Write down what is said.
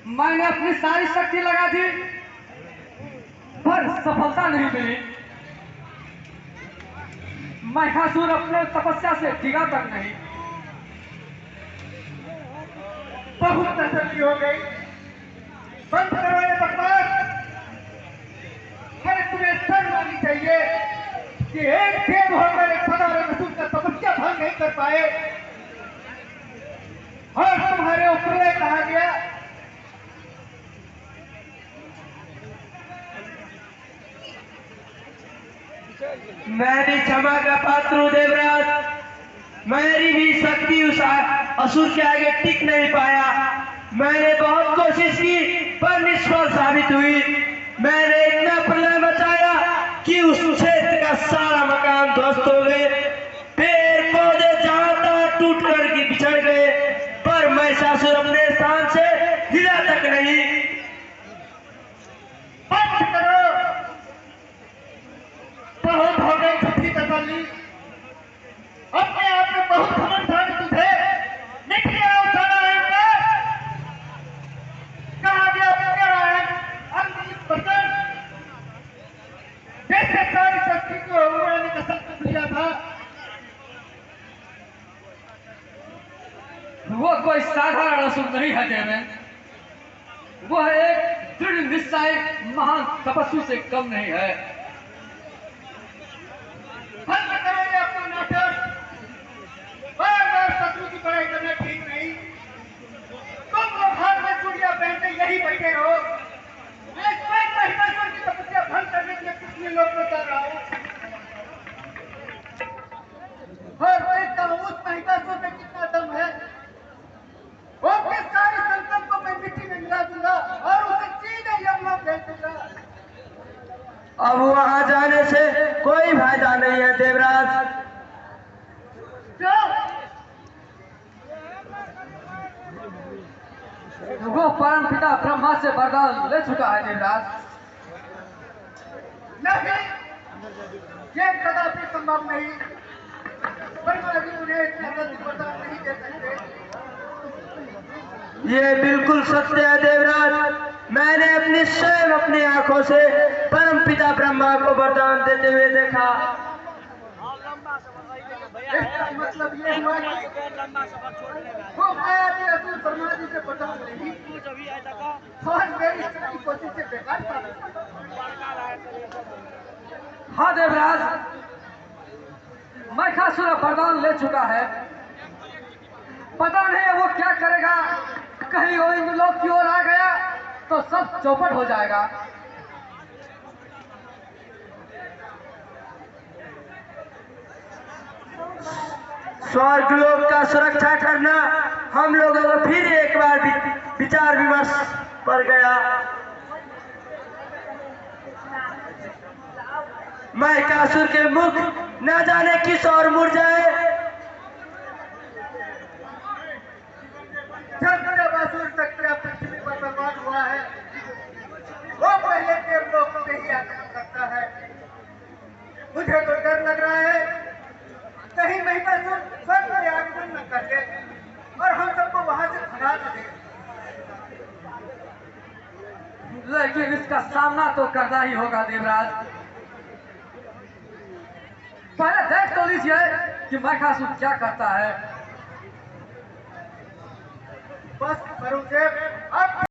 मैंने अपनी सारी शक्ति लगा दी पर सफलता नहीं मिली। महिषासुर अपने तपस्या से डिगा तक नहीं। बहुत तसल्ली हो गई। बंद करो ये बकवास। अरे तुम्हें शर्म आनी चाहिए कि एक देव होकर एक सदानंद का तपस्या भंग नहीं कर पाए और तुम्हारे ऊपर कहा गया। मैं भी क्षमा का पात्र हूं देवराज। मेरी भी शक्ति उस असुर के आगे टिक नहीं पाया। मैंने बहुत कोशिश की पर निष्फल साबित हुई। मैंने इतना प्रलय मचाया कि उस क्षेत्र का सारा मकान ध्वस्त हो गए। पेड़ पौधे जहां तहां टूट कर बिछड़ गए पर महिषासुर अपने स्थान से हिला तक नहीं। बंद करो। बहुत हो गई झूठी तसल्ली। अपने आप में बहुत घमंड था तुझे। निकले आओ नारायण। कहा गया नारायण अंतिम वचन। जैसे सारी शक्ति को उड़ाने का संकल्प लिया था। वो कोई साधारण असुर नहीं है देवेन। वह एक दृढ़ निश्चय महान तपस्वी से कम नहीं है। बंद करो ये अपना नाटक। बार बार शत्रु की बड़ाई करना ठीक नहीं। तुम लोग हाथ में चूड़ियां पहनते यही बैठे रहो। मैं स्वयं महिषासुर की तपस्या भंग करने के लिए कितने लोग बता रहा हूं और देखता हूं उस महिषासुर में कितना दम है। उसके सारे संकल्प को मैं मिट्टी में मिला दूंगा और उसे सीधे यमलोक भेज दूंगा। अब वहां जाने से कोई फायदा नहीं है देवराज। वो परम पिता ब्रह्मा से वरदान ले चुका है देवराज। नहीं, ये कदापि संभव नहीं। ब्रह्मा जी उन्हें इतना जल्दी वरदान नहीं दे सकते। ये बिल्कुल सत्य है देवराज। मैंने अपनी स्वयं अपनी आंखों से परम पिता ब्रह्मा को वरदान देते हुए देखा। इसका मतलब ये हुआ कि वो मायावी असुर ब्रह्मा जी से वरदान लेगी और मेरी सारी कोशिशें बेकार साबित। हाँ देवराज, महिषासुर वरदान ले चुका है। पता नहीं वो क्या करेगा। कहीं वो इंद्रलोक की ओर आ गया तो सब चौपट हो जाएगा। स्वर्गलोक का सुरक्षा करना हम लोगों को फिर एक बार विचार विमर्श पर गया। महिषासुर के मुख न जाने किस ओर मुड़ जाए। जब असुर शक्तियां पृथ्वी पर बर्बाद हुआ है वो पहले देवलोक में ही आक्रमण करता है। मुझे तो डर लग रहा है कहीं महिषासुर स्वर्ग में आक्रमण न कर ले और हम सबको वहां से भगा न दे। लेकिन इसका सामना तो करना ही होगा देवराज। पहले देख तो लीजिए कि महिषासुर क्या करता है। बस वरुण देव,